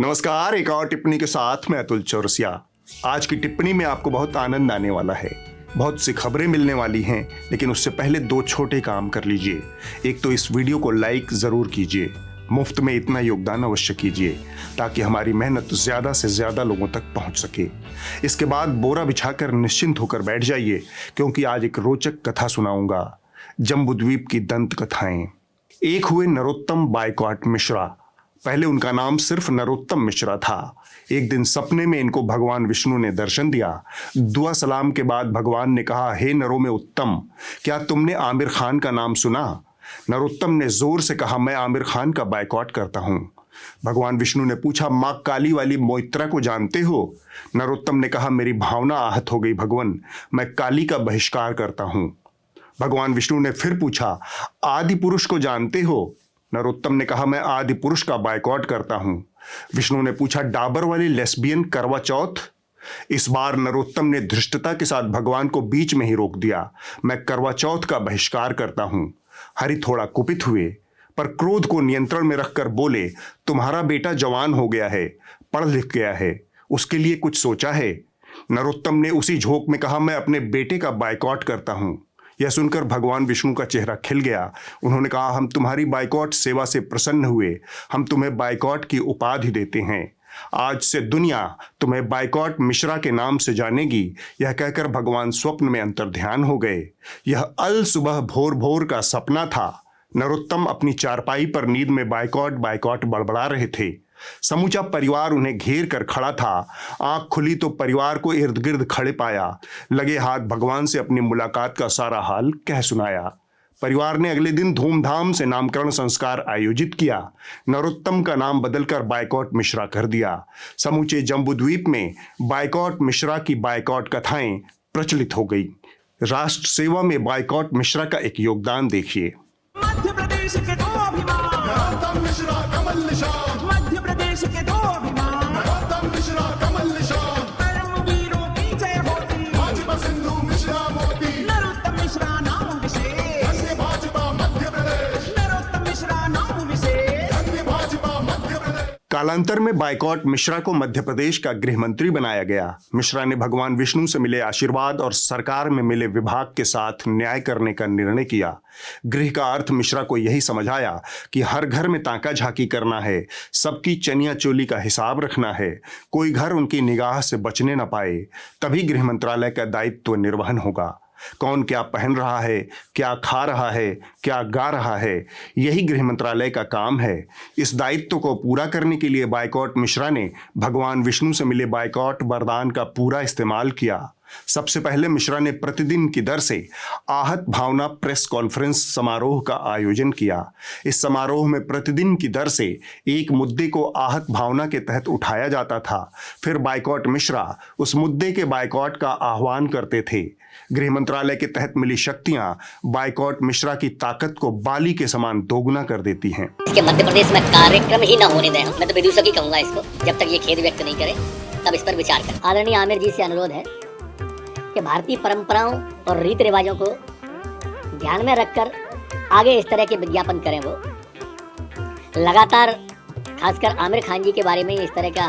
नमस्कार, एक और टिप्पणी के साथ मैं अतुल चौरसिया। आज की टिप्पणी में आपको बहुत आनंद आने वाला है। बहुत सी खबरें मिलने वाली हैं, लेकिन उससे पहले दो छोटे काम कर लीजिए। एक तो इस वीडियो को लाइक ज़रूर कीजिए। मुफ्त में इतना योगदान अवश्य कीजिए ताकि हमारी मेहनत ज़्यादा से ज़्यादा लोगों तक पहुंच सके। इसके बाद बोरा बिछाकर निश्चिंत होकर बैठ जाइए, क्योंकि आज एक रोचक कथा सुनाऊंगा। जम्बूद्वीप की दंत कथाएं। एक हुए नरोत्तम बायकॉट मिश्रा। पहले उनका नाम सिर्फ नरोत्तम मिश्रा था। एक दिन सपने में इनको भगवान विष्णु ने दर्शन दिया। दुआ सलाम के बाद भगवान ने कहा, हे नरों में उत्तम, क्या तुमने आमिर खान का नाम सुना? नरोत्तम ने जोर से कहा, मैं आमिर खान का बायकॉट करता हूं। भगवान विष्णु ने पूछा, मां काली वाली मोइत्रा को जानते हो? नरोत्तम ने कहा, मेरी भावना आहत हो गई भगवान, मैं काली का बहिष्कार करता हूं। भगवान विष्णु ने फिर पूछा, आदि पुरुष को जानते हो? नरोत्तम ने कहा, मैं आदि पुरुष का बायकॉट करता हूं। विष्णु ने पूछा, डाबर वाली लेस्बियन करवा चौथ? इस बार नरोत्तम ने धृष्टता के साथ भगवान को बीच में ही रोक दिया, मैं करवा चौथ का बहिष्कार करता हूं। हरि थोड़ा कुपित हुए, पर क्रोध को नियंत्रण में रखकर बोले, तुम्हारा बेटा जवान हो गया है, पढ़ लिख गया है, उसके लिए कुछ सोचा है? नरोत्तम ने उसी झोंक में कहा, मैं अपने बेटे का बायकॉट करता हूं। यह सुनकर भगवान विष्णु का चेहरा खिल गया। उन्होंने कहा, हम तुम्हारी बायकॉट सेवा से प्रसन्न हुए, हम तुम्हें बायकॉट की उपाधि देते हैं। आज से दुनिया तुम्हें बायकॉट मिश्रा के नाम से जानेगी। यह कहकर भगवान स्वप्न में अंतर्ध्यान हो गए। यह अल सुबह भोर भोर का सपना था। नरोत्तम अपनी चारपाई पर नींद में बायकॉट बायकॉट बड़बड़ा रहे थे। समूचा परिवार उन्हें घेर कर खड़ा था। आंख खुली तो परिवार को इर्द गिर्द खड़े पाया। लगे हाथ भगवान से अपनी मुलाकात का सारा हाल कह सुनाया। परिवार ने अगले दिन धूमधाम से नामकरण संस्कार आयोजित किया। नरोत्तम का नाम बदलकर बायकॉट मिश्रा कर दिया। समूचे जम्बूद्वीप में बायकॉट मिश्रा की बायकॉट कथाएं प्रचलित हो गई। राष्ट्र सेवा में बायकॉट मिश्रा का एक योगदान देखिए। मध्य प्रदेश के दो अभिमान, नरोत्तम मिश्रा कमल निशान, मध्य प्रदेश के दो अभिमान, नरोत्तम मिश्रा कमल निशान, कर्मवीरों की जय होती, भाजपा सिंधु मिश्रा मोदी, नरोत्तम मिश्रा नाम विशेष, धन्य भाजपा मध्य प्रदेश, नरोत्तम मिश्रा नाम विशेष। धन्य भाजपा मध्य प्रदेश। कालांतर में बायकॉट मिश्रा को मध्य प्रदेश का गृह मंत्री बनाया गया। मिश्रा ने भगवान विष्णु से मिले आशीर्वाद और सरकार में मिले विभाग के साथ न्याय करने का निर्णय किया। गृह का अर्थ मिश्रा को यही समझ आया कि हर घर में ताका झाकी करना है, सबकी चनिया चोली का हिसाब रखना है, कोई घर उनकी निगाह से बचने न पाए, तभी गृह मंत्रालय का दायित्व निर्वहन होगा। कौन क्या पहन रहा है, क्या खा रहा है, क्या गा रहा है, यही गृह मंत्रालय का काम है। इस दायित्व को पूरा करने के लिए बायकॉट मिश्रा ने भगवान विष्णु से मिले बायकॉट वरदान का पूरा इस्तेमाल किया। सबसे पहले मिश्रा ने प्रतिदिन की दर से आहत भावना प्रेस कॉन्फ्रेंस समारोह का आयोजन किया। इस समारोह में प्रतिदिन की दर से एक मुद्दे को आहत भावना के तहत उठाया जाता था। फिर बायकॉट मिश्रा उस मुद्दे के बायकॉट का आह्वान करते थे। गृह मंत्रालय के तहत मिली शक्तियां बायकॉट मिश्रा की ताकत को बाली के समान दोगुना कर देती हैं। इसके मध्य प्रदेश में कार्यक्रम ही न होने दें। मैं तो विदूषक ही कहूंगा इसको, जब तक ये खेद व्यक्त नहीं करे तब इस पर विचार करें। आदरणीय आमिर जी से अनुरोध है कि भारतीय परंपराओं और रीति रिवाजों को ध्यान में रखकर आगे इस तरह के विज्ञापन करें। वो लगातार खासकर आमिर खान जी के बारे में इस तरह का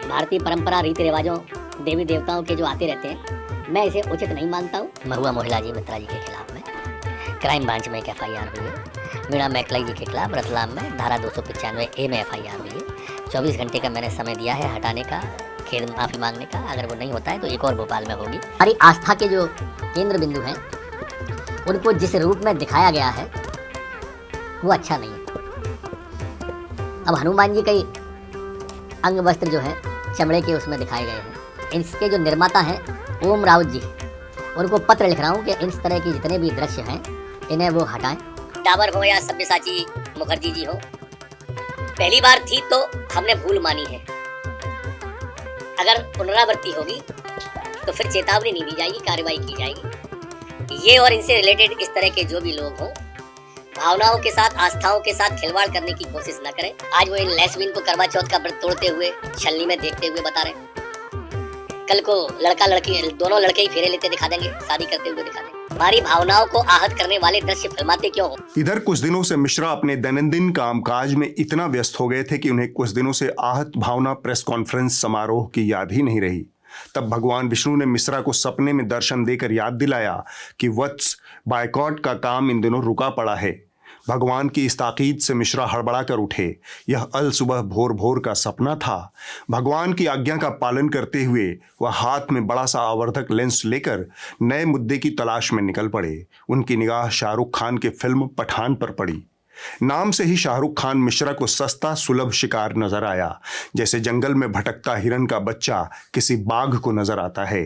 भारतीय परंपरा रीति रिवाजों देवी देवताओं के जो आते रहते हैं, मैं इसे उचित नहीं मानता हूँ। महुआ मोहिला जी मित्रा जी के खिलाफ में क्राइम ब्रांच में एक FIR हुई है। मीणा मैकलाई जी के खिलाफ रतलाम में धारा 295A में FIR हुई है। 24 घंटे का मैंने समय दिया है हटाने का, खेद माफी मांगने का। अगर वो नहीं होता है तो एक और भोपाल में होगी। हमारी आस्था के जो केंद्र बिंदु हैं उनको जिस रूप में दिखाया गया है वो अच्छा नहीं है। अब हनुमान जी के अंग वस्त्र जो है चमड़े के उसमें दिखाए गए हैं। इसके जो निर्माता हैं ओम राउत जी, उनको पत्र लिख रहा हूँ कि इस तरह के जितने भी दृश्य हैं इन्हें वो हटाएं। डाबर हो या सब्यसाची मुखर्जी जी हो, पहली बार थी तो हमने भूल मानी है। अगर पुनरावृत्ति होगी तो फिर चेतावनी नहीं दी जाएगी, कार्रवाई की जाएगी। ये और इनसे रिलेटेड इस तरह के जो भी लोग हों, भावनाओं के साथ आस्थाओं के साथ खिलवाड़ करने की कोशिश न करें। आज वो इन लेस्बियन को करवा चौथ का व्रत तोड़ते हुए छलनी में देखते हुए बता रहे हैं, कल को लड़का लड़की दोनों लड़के ही फेरे लेते दिखा देंगे, शादी करते हुए दिखा देंगे। हमारी भावनाओं को आहत करने वाले दृश्य फिल्माते क्यों हो? इधर कुछ दिनों से मिश्रा अपने दैनंदिन कामकाज में इतना व्यस्त हो गए थे कि उन्हें कुछ दिनों से आहत भावना प्रेस कॉन्फ्रेंस समारोह की याद ही नहीं रही। तब भगवान विष्णु ने मिश्रा को सपने में दर्शन देकर याद दिलाया कि वत्स, बायकॉट का काम इन दिनों रुका पड़ा है। भगवान की इस ताकीद से मिश्रा हड़बड़ा कर उठे। यह अल सुबह भोर भोर का सपना था। भगवान की आज्ञा का पालन करते हुए वह हाथ में बड़ा सा आवर्धक लेंस लेकर नए मुद्दे की तलाश में निकल पड़े। उनकी निगाह शाहरुख खान की फिल्म पठान पर पड़ी। नाम से ही शाहरुख खान मिश्रा को सस्ता सुलभ शिकार नजर आया, जैसे जंगल में भटकता हिरन का बच्चा किसी बाघ को नजर आता है।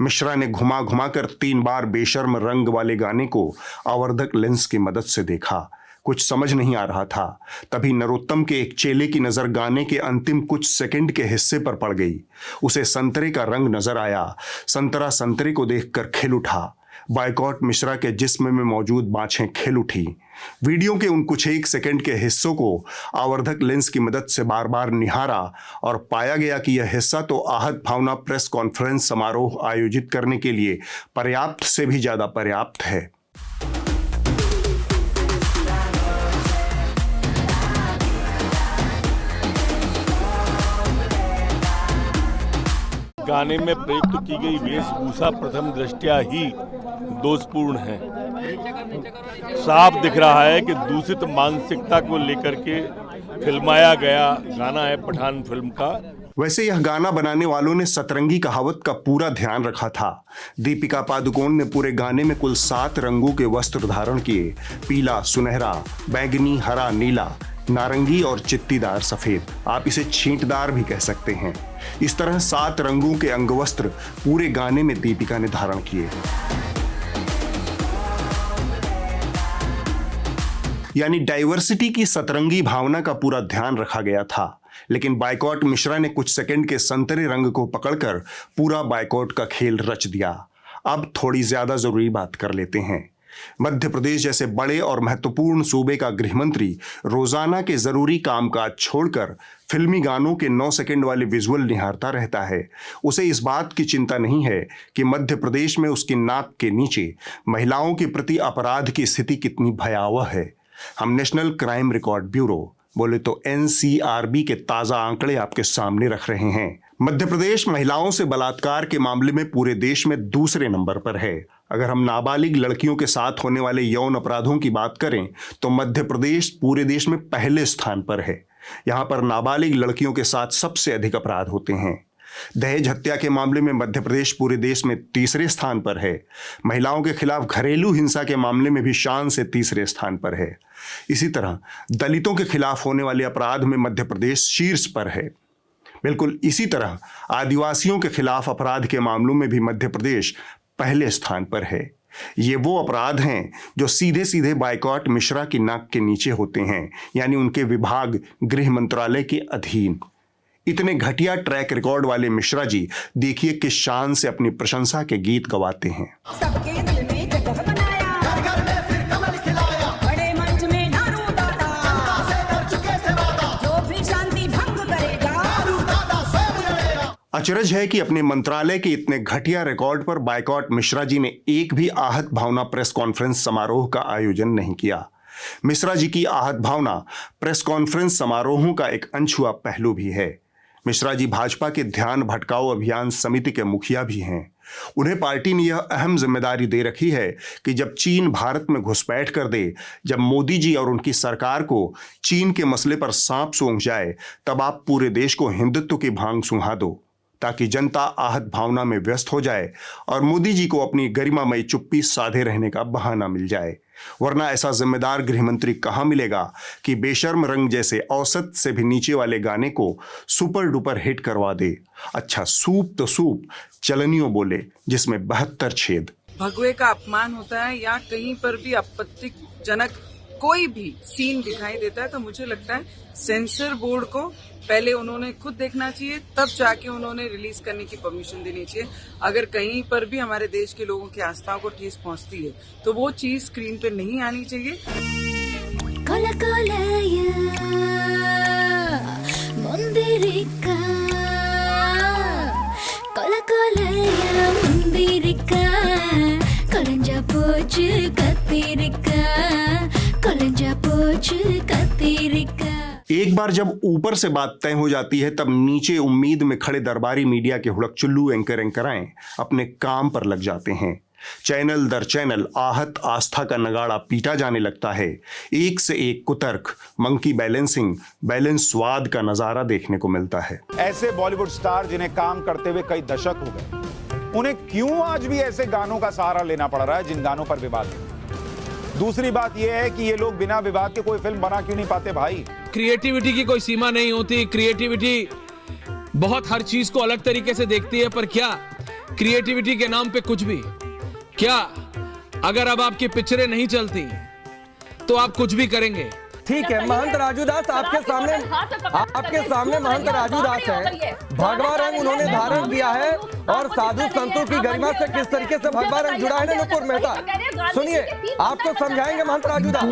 मिश्रा ने घुमा घुमा कर 3 बार बेशर्म रंग वाले गाने को आवर्धक लेंस की मदद से देखा। कुछ समझ नहीं आ रहा था। तभी नरोत्तम के एक चेले की नजर गाने के अंतिम कुछ सेकंड के हिस्से पर पड़ गई। उसे संतरे का रंग नजर आया। संतरा संतरे को देखकर खिल उठा। बायकॉट मिश्रा के जिस्म में मौजूद बाछें खिल उठी। वीडियो के उन कुछ एक सेकंड के हिस्सों को आवर्धक लेंस की मदद से बार बार निहारा और पाया गया कि यह हिस्सा तो आहत भावना प्रेस कॉन्फ्रेंस समारोह आयोजित करने के लिए पर्याप्त से भी ज्यादा पर्याप्त है। गाने में प्रयुक्त की गई वेशभूषा प्रथम दृष्टया ही दोषपूर्ण है। साफ दिख रहा है कि दूषित मानसिकता को लेकर के फिल्माया गया गाना है पठान फिल्म का। वैसे यह गाना बनाने वालों ने सतरंगी कहावत का पूरा ध्यान रखा था। दीपिका पादुकोण ने पूरे गाने में कुल 7 रंगों के वस्त्र धारण किए। पीला, सुनहरा, बैंगनी, हरा, नीला, नारंगी और चित्तीदार सफेद। आप इसे छींटदार भी कह सकते हैं। इस तरह 7 रंगों के अंगवस्त्र पूरे गाने में दीपिका ने धारण किए। यानी डाइवर्सिटी की सतरंगी भावना का पूरा ध्यान रखा गया था। लेकिन बायकॉट मिश्रा ने कुछ सेकंड के संतरे रंग को पकड़कर पूरा बायकॉट का खेल रच दिया। अब थोड़ी ज्यादा जरूरी बात कर लेते हैं। मध्य प्रदेश जैसे बड़े और महत्वपूर्ण सूबे का गृह मंत्री रोजाना के जरूरी कामकाज छोड़कर फिल्मी गानों के 9 सेकंड वाले विजुअल निहारता रहता है। उसे इस बात की चिंता नहीं है कि मध्य प्रदेश में उसकी नाक के नीचे महिलाओं के प्रति अपराध की स्थिति कितनी भयावह है। हम नेशनल क्राइम रिकॉर्ड ब्यूरो, बोले तो NCRB के ताजा आंकड़े आपके सामने रख रहे हैं। मध्य प्रदेश महिलाओं से बलात्कार के मामले में पूरे देश में दूसरे नंबर पर है। अगर हम नाबालिग लड़कियों के साथ होने वाले यौन अपराधों की बात करें तो मध्य प्रदेश पूरे देश में पहले स्थान पर है। यहाँ पर नाबालिग लड़कियों के साथ सबसे अधिक अपराध होते हैं। दहेज हत्या के मामले में मध्य प्रदेश पूरे देश में तीसरे स्थान पर है। महिलाओं के खिलाफ घरेलू हिंसा के मामले में भी शान से तीसरे स्थान पर है। इसी तरह दलितों के खिलाफ होने वाले अपराध में मध्य प्रदेश शीर्ष पर है। बिल्कुल इसी तरह आदिवासियों के खिलाफ अपराध के मामलों में भी मध्य प्रदेश पहले स्थान पर है। ये वो अपराध हैं जो सीधे सीधे बायकॉट मिश्रा की नाक के नीचे होते हैं, यानी उनके विभाग गृह मंत्रालय के अधीन। इतने घटिया ट्रैक रिकॉर्ड वाले मिश्रा जी देखिए किस शान से अपनी प्रशंसा के गीत गवाते हैं। सबके दिल में जगह बनाया, घर घर में फिर कमल खिलाया, बड़े मंच में नारू दादा, जनता से कर चुके थे वादा, जो भी शांति भंग करेगा, नारू दादा स्वयं लड़ेगा। अचरज है कि अपने मंत्रालय के इतने घटिया रिकॉर्ड पर बायकॉट मिश्रा जी ने एक भी आहत भावना प्रेस कॉन्फ्रेंस समारोह का आयोजन नहीं किया। मिश्रा जी की आहत भावना प्रेस कॉन्फ्रेंस समारोहों का एक अनछुआ पहलू भी है। मिश्रा जी भाजपा के ध्यान भटकाओ अभियान समिति के मुखिया भी हैं। उन्हें पार्टी ने यह अहम जिम्मेदारी दे रखी है कि जब चीन भारत में घुसपैठ कर दे, जब मोदी जी और उनकी सरकार को चीन के मसले पर सांप सूंघ जाए, तब आप पूरे देश को हिंदुत्व की भांग सुंघा दो, ताकि जनता आहत भावना में व्यस्त हो जाए और मोदी जी को अपनी गरिमामयी चुप्पी साधे रहने का बहाना मिल जाए। वरना ऐसा जिम्मेदार गृहमंत्री कहां मिलेगा कि बेशर्म रंग जैसे औसत से भी नीचे वाले गाने को सुपर डुपर हिट करवा दे। अच्छा सूप तो सूप, चलनियों बोले जिसमें 72 छेद। भगवे का अपमान होता है या कहीं पर भी आपत्तिजनक कोई भी सीन दिखाई देता है तो मुझे लगता है सेंसर बोर्ड को पहले उन्होंने खुद देखना चाहिए, तब जाके उन्होंने रिलीज करने की परमिशन देनी चाहिए। अगर कहीं पर भी हमारे देश के लोगों की आस्थाओं को ठेस पहुंचती है तो वो चीज स्क्रीन पे नहीं आनी चाहिए। Kola kola ya mundirika, kolanjapu पोच कतिरिका कलेजा पोच कतिरिका। एक बार जब ऊपर से बात तय हो जाती है तब नीचे उम्मीद में खड़े दरबारी मीडिया के हुड़कचुल्लू एंकराएं अपने काम पर लग जाते हैं। चैनल दर चैनल आहत आस्था का नगाड़ा पीटा जाने लगता है। एक से एक कुतर्क, मंकी बैलेंसिंग, बैलेंसवाद का नजारा देखने को मिलता है। ऐसे बॉलीवुड स्टार जिन्हें काम करते हुए कई दशक हो गए, उन्हें क्यों आज भी ऐसे गानों का सहारा लेना पड़ रहा है जिन गानों पर विवाद है? दूसरी बात यह है कि ये लोग बिना विवाद के कोई फिल्म बना क्यों नहीं पाते भाई? क्रिएटिविटी की कोई सीमा नहीं होती। क्रिएटिविटी बहुत हर चीज को अलग तरीके से देखती है, पर क्या क्रिएटिविटी के नाम पे कुछ भी? क्या अगर अब आपकी पिक्चरें नहीं चलती तो आप कुछ भी करेंगे? ठीक है, महंत राजू दास आपके सामने महंत राजू दास है। भगवा रंग उन्होंने धारण किया है और साधु संतों की गरिमा से किस तरीके से भगवा रंग जुड़ा है ना नुपुर मेहता। सुनिए, आपको समझाएंगे महंत राजू दास।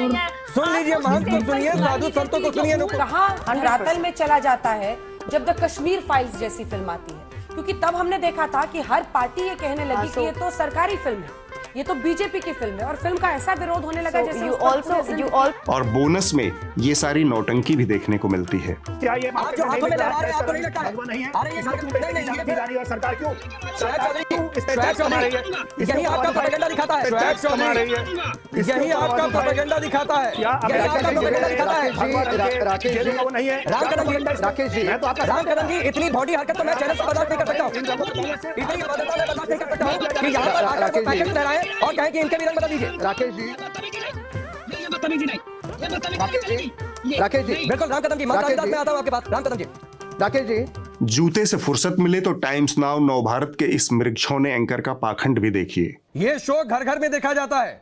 सुन लीजिए, महंत को सुनिए, साधु संतों को सुनिए। कहाँ धरातल में चला जाता है जब द कश्मीर फाइल्स जैसी फिल्म आती है, क्योंकि तब हमने देखा था कि हर पार्टी ये कहने लगी कि ये तो सरकारी फिल्म है, ये तो बीजेपी की फिल्म है, और फिल्म का ऐसा विरोध होने लगा जैसे और बोनस में ये सारी नौटंकी भी देखने को मिलती है। क्या ये जो हाथों में लहरा रहे हैं आपको नहीं लगता है? अरे ये सरकार क्यों यही आपका प्रोपेगेंडा दिखाता है। यही आपका प्रोपेगेंडा दिखाता है। राम कदम जी, इतनी बॉडी हरकत तो मैं चैनल से बर्दाश्त नहीं कर सकता हूँ। इतनी बर्दाश्त नहीं कर सकता हूँ कि यहाँ पर आकर पैकेट लहराएं और कहें कि इनके भी रंग बदल दीजिए। राकेश जी, बिल्कुल राम कदम जी, में आता हूँ आपके पास। राम कदम जी, राकेश जी, जूते से फुर्सत मिले तो टाइम्स नाउ नव भारत के इस मृगछौने एंकर का पाखंड भी देखिए। ये शो घर घर में देखा जाता है।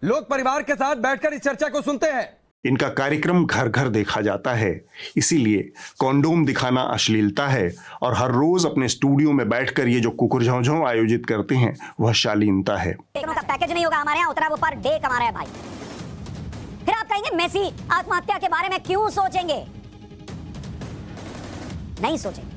लोग परिवार के साथ बैठकर इस चर्चा को सुनते हैं। इनका कार्यक्रम घर घर देखा जाता है, इसीलिए कॉन्डोम दिखाना अश्लीलता है और हर रोज अपने स्टूडियो में बैठकर ये जो कुकुर झौझौ आयोजित करते हैं वह शालीनता है। पैकेज नहीं होगा हमारे यहाँ, उतना वो पर डे कमा रहा है भाई। फिर आप कहेंगे मेसी आत्महत्या के बारे में क्यों सोचेंगे? नहीं सोचेंगे,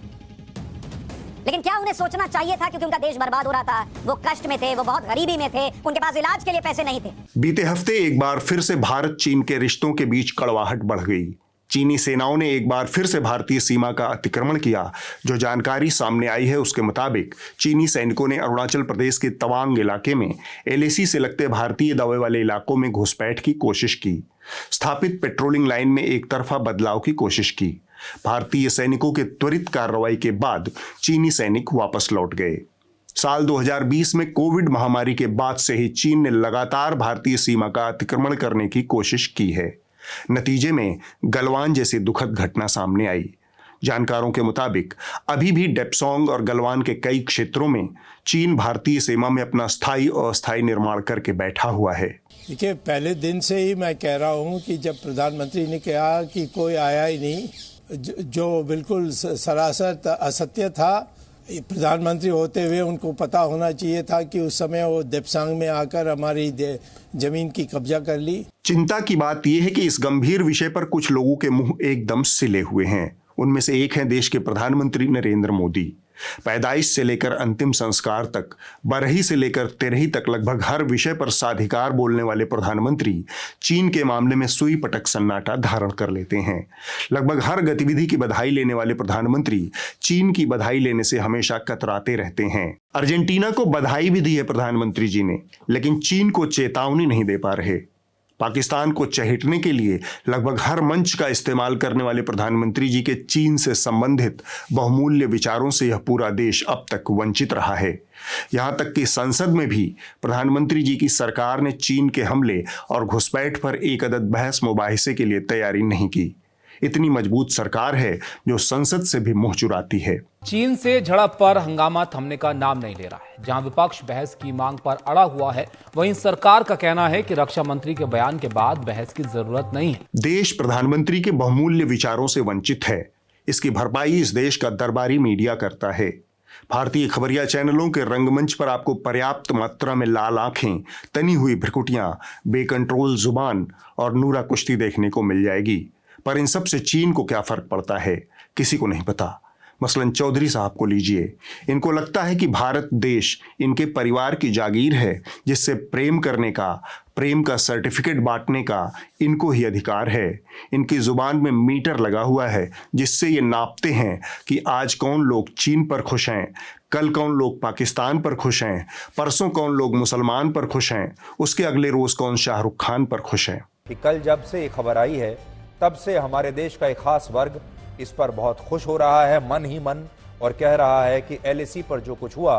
लेकिन क्या उन्हें सोचना चाहिए था? क्योंकि उनका देश बर्बाद हो रहा था, वो कष्ट में थे, वो बहुत गरीबी में थे, उनके पास इलाज के लिए पैसे नहीं थे। बीते हफ्ते एक बार फिर से भारत चीन के रिश्तों के बीच कड़वाहट बढ़ गई। चीनी सेनाओं ने एक बार फिर से भारतीय सीमा का अतिक्रमण किया। जो जानकारी सामने आई है उसके मुताबिक चीनी सैनिकों ने अरुणाचल प्रदेश के तवांग इलाके में LAC से लगते भारतीय दबे वाले इलाकों में घुसपैठ की कोशिश की। स्थापित पेट्रोलिंग लाइन में एक तरफा बदलाव की कोशिश की। भारतीय सैनिकों के त्वरित कार्रवाई के बाद चीनी सैनिक वापस लौट गए। साल 2020 में कोविड महामारी के बाद से ही चीन ने लगातार भारतीय सीमा का अतिक्रमण करने की कोशिश की है। नतीजे में गलवान जैसी दुखद घटना सामने आई। जानकारों के मुताबिक अभी भी डेप्सोंग और गलवान के कई क्षेत्रों में चीन भारतीय सीमा में अपना स्थायी और अस्थायी निर्माण करके बैठा हुआ है। देखिए, पहले दिन से ही मैं कह रहा हूं कि जब प्रधानमंत्री ने कहा कि कोई आया ही नहीं, जो बिल्कुल सरासर असत्य था। प्रधानमंत्री होते हुए उनको पता होना चाहिए था कि उस समय वो देप्सांग में आकर हमारी जमीन की कब्जा कर ली। चिंता की बात यह है कि इस गंभीर विषय पर कुछ लोगों के मुंह एकदम सिले हुए हैं। उनमें से एक हैं देश के प्रधानमंत्री नरेंद्र मोदी। पैदाइश से लेकर अंतिम संस्कार तक, बरही से लेकर तेरही तक लगभग हर विषय पर साधिकार बोलने वाले प्रधानमंत्री चीन के मामले में सुई पटक सन्नाटा धारण कर लेते हैं। लगभग हर गतिविधि की बधाई लेने वाले प्रधानमंत्री चीन की बधाई लेने से हमेशा कतराते रहते हैं। अर्जेंटीना को बधाई भी दी है प्रधानमंत्री जी ने, लेकिन चीन को चेतावनी नहीं दे पा रहे। पाकिस्तान को चहेटने के लिए लगभग हर मंच का इस्तेमाल करने वाले प्रधानमंत्री जी के चीन से संबंधित बहुमूल्य विचारों से यह पूरा देश अब तक वंचित रहा है। यहां तक कि संसद में भी प्रधानमंत्री जी की सरकार ने चीन के हमले और घुसपैठ पर एक अदद बहस मुबाहिसे के लिए तैयारी नहीं की। इतनी मजबूत सरकार है जो संसद से भी मुंह चुराती है। चीन से झड़प पर हंगामा थमने का नाम नहीं ले रहा है। जहां विपक्ष बहस की मांग पर अड़ा हुआ है, वहीं सरकार का कहना है कि रक्षा मंत्री के बयान के बाद बहस की जरूरत नहीं है। देश प्रधानमंत्री के बहुमूल्य विचारों से वंचित है। इसकी भरपाई इस देश का दरबारी मीडिया करता है। भारतीय खबरिया चैनलों के रंगमंच पर आपको पर्याप्त मात्रा में लाल आंखें, तनी हुई भ्रुकुटियां, बेकंट्रोल जुबान और नूरा कुश्ती देखने को मिल जाएगी। पर इन सब से चीन को क्या फर्क पड़ता है, किसी को नहीं पता। मसलन चौधरी साहब को लीजिए। इनको लगता है कि भारत देश इनके परिवार की जागीर है, जिससे प्रेम करने का, प्रेम का सर्टिफिकेट बांटने का इनको ही अधिकार है। इनकी जुबान में मीटर लगा हुआ है, जिससे ये नापते हैं कि आज कौन लोग चीन पर खुश हैं, कल कौन लोग पाकिस्तान पर खुश हैं, परसों कौन लोग मुसलमान पर खुश हैं, उसके अगले रोज कौन शाहरुख खान पर खुश हैं। कि कल जब से ये खबर आई है तब से हमारे देश का एक खास वर्ग इस पर बहुत खुश हो रहा है, मन ही मन, और कह रहा है कि LAC पर जो कुछ हुआ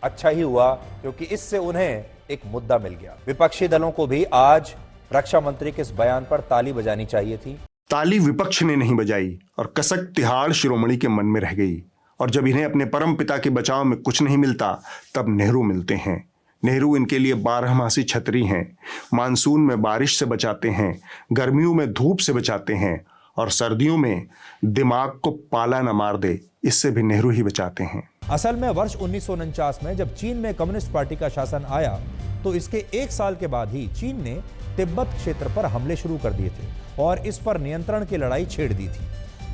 अच्छा ही हुआ, क्योंकि इससे उन्हें एक मुद्दा मिल गया। विपक्षी दलों को भी आज रक्षा मंत्री के इस बयान पर ताली बजानी चाहिए थी। ताली विपक्ष ने नहीं बजाई और कसक तिहाड़ शिरोमणि के मन में रह गई। और जब इन्हें अपने परम पिता के बचाव में कुछ नहीं मिलता, तब नेहरू मिलते हैं। नेहरू इनके लिए 12मासी छतरी हैं, मानसून में बारिश से बचाते हैं, गर्मियों में धूप से बचाते हैं, और सर्दियों में दिमाग को पाला न मार दे, इससे भी नेहरू ही बचाते हैं। असल में वर्ष 1949 में जब चीन में कम्युनिस्ट पार्टी का शासन आया, तो इसके 1 साल के बाद ही चीन ने तिब्बत क्षेत्र पर हमले शुरू कर दिए थे और इस पर नियंत्रण की लड़ाई छेड़ दी थी।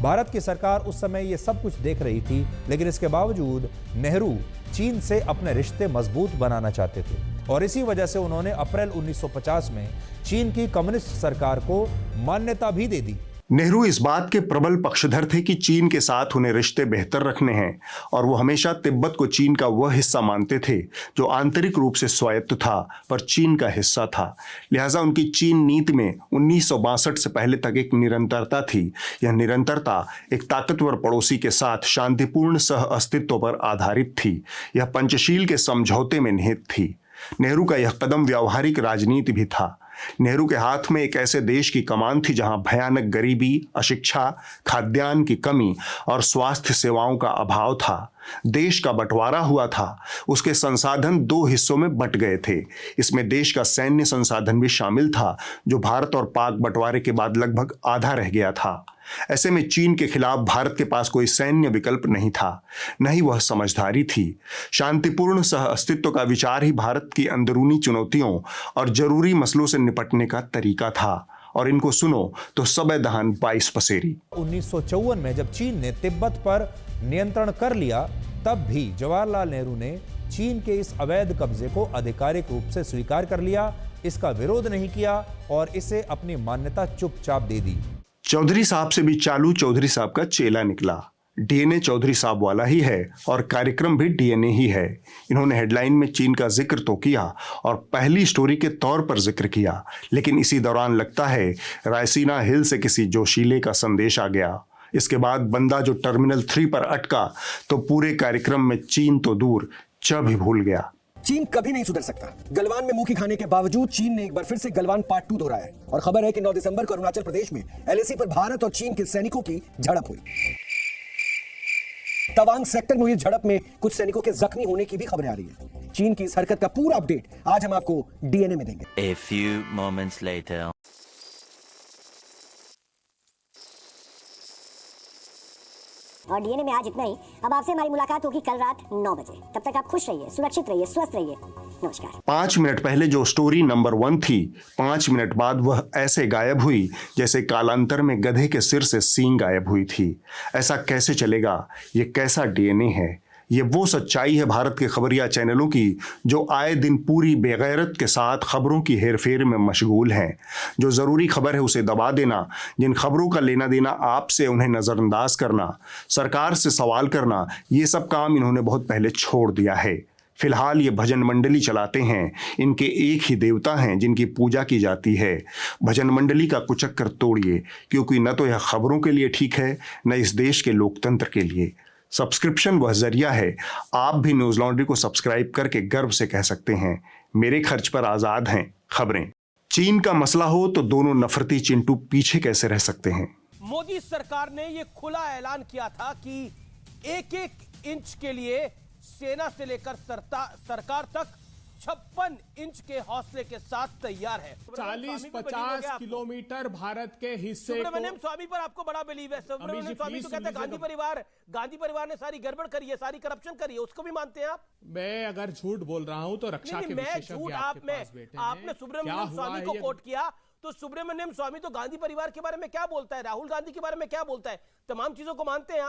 भारत की सरकार उस समय ये सब कुछ देख रही थी, लेकिन इसके बावजूद नेहरू चीन से अपने रिश्ते मजबूत बनाना चाहते थे और इसी वजह से उन्होंने अप्रैल 1950 में चीन की कम्युनिस्ट सरकार को मान्यता भी दे दी। नेहरू इस बात के प्रबल पक्षधर थे कि चीन के साथ उन्हें रिश्ते बेहतर रखने हैं, और वो हमेशा तिब्बत को चीन का वह हिस्सा मानते थे जो आंतरिक रूप से स्वायत्त था पर चीन का हिस्सा था। लिहाजा उनकी चीन नीति में 1962 से पहले तक एक निरंतरता थी। यह निरंतरता एक ताकतवर पड़ोसी के साथ शांतिपूर्ण सह अस्तित्व पर आधारित थी। यह पंचशील के समझौते में निहित थी। नेहरू का यह कदम व्यावहारिक राजनीति भी था। नेहरू के हाथ में एक ऐसे देश की कमान थी जहां भयानक गरीबी, अशिक्षा, खाद्यान्न की कमी और स्वास्थ्य सेवाओं का अभाव था। देश का बंटवारा हुआ था। उसके संसाधन 2 हिस्सों में बंट गए थे। इसमें देश का सैन्य संसाधन भी शामिल था, जो भारत और पाक बंटवारे के बाद लगभग आधा रह गया था। ऐसे में चीन के खिलाफ भारत के पास कोई सैन्य विकल्प नहीं था, न ही वह समझदारी थी। शांतिपूर्ण सह अस्तित्व का विचार ही भारत की अंदरूनी चुनौतियों और जरूरी मसलों से निपटने का तरीका था। और इनको सुनो तो सबे दहान 22 पसेरी। 1954 में जब चीन ने तिब्बत पर नियंत्रण कर लिया, तब भी जवाहरलाल नेहरू ने चीन के इस अवैध कब्जे को आधिकारिक रूप से स्वीकार कर लिया, इसका विरोध नहीं किया और इसे अपनी मान्यता चुपचाप दे दी। चौधरी साहब से भी चालू चौधरी साहब का चेला निकला। डीएनए चौधरी साहब वाला ही है और कार्यक्रम भी डीएनए ही है। इन्होंने हेडलाइन में चीन का जिक्र तो किया और पहली स्टोरी के तौर पर जिक्र किया, लेकिन इसी दौरान लगता है रायसीना हिल से किसी जोशीले का संदेश आ गया। इसके बाद बंदा जो टर्मिनल 3 पर अटका तो पूरे कार्यक्रम में चीन तो दूर च भी भूल गया। चीन कभी नहीं सुधर सकता। गलवान में मुंह की खाने के बावजूद चीन ने एक बार फिर से गलवान पार्ट 2 दोहराया है और खबर है कि 9 दिसंबर को अरुणाचल प्रदेश में LAC पर भारत और चीन के सैनिकों की झड़प हुई। तवांग सेक्टर में हुई झड़प में कुछ सैनिकों के जख्मी होने की भी खबरें आ रही है। चीन की इस हरकत का पूरा अपडेट आज हम आपको डीएनए में देंगे। A few moments later. और डीएनए में आज इतना ही। अब आपसे हमारी मुलाकात होगी कल रात 9 बजे। तब तक आप खुश रहिए, सुरक्षित रहिए, स्वस्थ रहिए। नमस्कार। 5 मिनट पहले जो स्टोरी नंबर 1 थी, 5 मिनट बाद वह ऐसे गायब हुई जैसे कालांतर में गधे के सिर से सींग गायब हुई थी। ऐसा कैसे चलेगा? ये कैसा डीएनए है? ये वो सच्चाई है भारत के खबरिया चैनलों की जो आए दिन पूरी बेगैरत के साथ खबरों की हेरफेर में मशगूल हैं। जो ज़रूरी खबर है उसे दबा देना, जिन खबरों का लेना देना आपसे उन्हें नज़रअंदाज करना, सरकार से सवाल करना, ये सब काम इन्होंने बहुत पहले छोड़ दिया है। फिलहाल ये भजन मंडली चलाते हैं। इनके एक ही देवता हैं जिनकी पूजा की जाती है। भजन मंडली का कुचक्कर तोड़िए, क्योंकि न तो यह खबरों के लिए ठीक है, न इस देश के लोकतंत्र के लिए। सब्सक्रिप्शन वह जरिया है। आप भी न्यूज़ लॉन्ड्री को सब्सक्राइब करके गर्व से कह सकते हैं, मेरे खर्च पर आज़ाद हैं खबरें। चीन का मसला हो तो दोनों नफरती चिंटू पीछे कैसे रह सकते हैं? मोदी सरकार ने यह खुला ऐलान किया था कि 1-1 इंच के लिए सेना से लेकर सरकार तक 56 इंच के हौसले के साथ तैयार है। 40-50 किलोमीटर भारत के हिस्से सुब्रमण्यम स्वामी पर आपको बड़ा बिलीव है। सुब्रमण्यम स्वामी तो कहते हैं गांधी परिवार ने सारी गड़बड़ करी है, सारी करप्शन करी है, उसको भी मानते हैं आप? मैं अगर झूठ बोल रहा हूं तो रक्षा के विशेषज्ञ आपके पास बैठे हैं। आपने सुब्रमण्यम स्वामी को कोट किया तो सुब्रमण्यम स्वामी तो गांधी परिवार के बारे में क्या बोलता है, राहुल गांधी के बारे में क्या बोलता है, तमाम चीजों को मानते हैं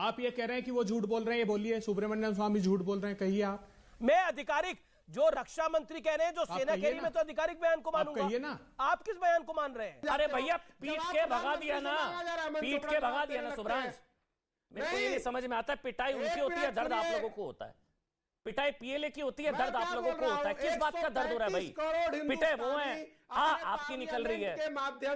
आप ये कह रहे हैं कि वो झूठ बोल रहे हैं, ये बोलिए सुब्रमण्यम स्वामी झूठ बोल रहे हैं, कहिए आप। मैं आधिकारिक जो रक्षा मंत्री कह रहे हैं, जो सेना कह रही है, मैं तो आधिकारिक बयान को मानूंगा। कहिए ना, आप किस बयान को मान रहे हैं? अरे भैया पीट के भगा दिया ना, पीट के भगा दिया ना सुब्रांश। मेरे को ये नहीं समझ में आता है, पिटाई उनकी होती है, दर्द आप लोगों को होता है। पिटाई पीएलए की होती है, दर्द आप लोगों को होता है। किस बात का दर्द हो रहा है भाई? पिटे वो हैं, हाँ आपकी निकल रही है,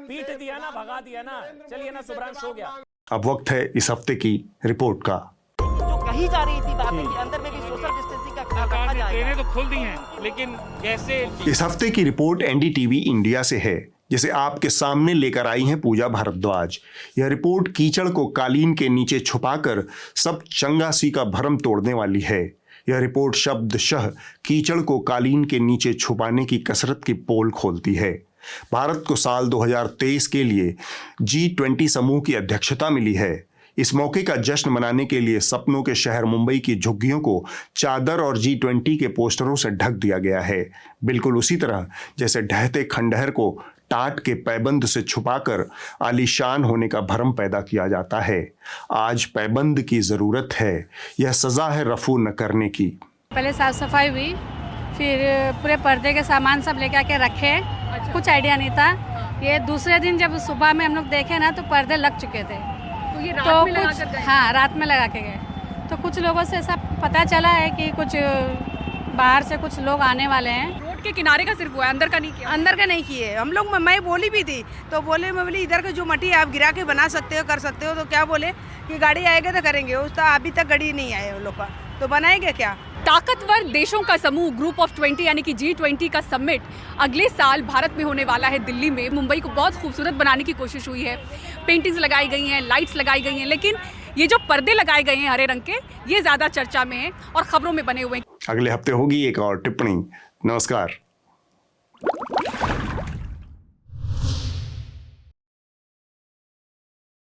पीट दिया ना, भगा दिया ना। चलिए ना सुब्रांश, हो गया। अब वक्त है इस हफ्ते की रिपोर्ट का। जो कही जा रही थी बातें कि अंदर में भी सोशल डिस्टेंसिंग का ख्याल रखा जाएगा। ट्रेनें तो खुल दी हैं, लेकिन कैसे? इस हफ्ते की रिपोर्ट एनडीटीवी इंडिया से है, जिसे आपके सामने लेकर आई हैं पूजा भारद्वाज। यह रिपोर्ट कीचड़ को कालीन के नीचे छुपाकर सब चंगासी का भरम तोड़ने वाली है। यह रिपोर्ट शब्दशः कीचड़ को कालीन के नीचे छुपाने की कसरत की पोल खोलती है। भारत को साल 2023 के लिए G20 समूह की अध्यक्षता मिली है। इस मौके का जश्न मनाने के लिए सपनों के शहर मुंबई की झुग्गियों को चादर और G20 के पोस्टरों से ढक दिया गया है, बिल्कुल उसी तरह जैसे ढहते खंडहर को टाट के पैबंद से छुपाकर आलीशान होने का भ्रम पैदा किया जाता है। आज पैबंद की जरूरत है, यह सजा है रफू न करने की। पहले साफ सफाई हुई, फिर पूरे पर्दे के सामान सब लेके आके रखे। कुछ आइडिया नहीं था। ये दूसरे दिन जब सुबह में हम लोग देखे ना, तो पर्दे लग चुके थे। तो ये रात में लगा कर गए? हाँ, रात में लगा के गए। तो कुछ लोगों से ऐसा पता चला है कि कुछ बाहर से कुछ लोग आने वाले हैं। रोड के किनारे का सिर्फ हुआ है, अंदर का नहीं किया? अंदर का नहीं किए हम लोग। मैं बोली भी थी, तो बोले मैं बोली इधर का जो मट्टी आप गिरा के बना सकते हो, कर सकते हो। तो क्या बोले कि गाड़ी आएगा तो करेंगे। उस तो अभी तक गाड़ी नहीं आए उन लोग का, तो बनाएंगे क्या? ताकतवर देशों का समूह ग्रुप ऑफ 20 यानी कि G20 का समिट अगले साल भारत में होने वाला है दिल्ली में। मुंबई को बहुत खूबसूरत बनाने की कोशिश हुई है, पेंटिंग्स लगाई गई हैं, लाइट्स लगाई गई हैं, लेकिन ये जो पर्दे लगाए गए हैं हरे रंग के, ये ज्यादा चर्चा में है और खबरों में बने हुए हैं। अगले हफ्ते होगी एक और टिप्पणी। नमस्कार।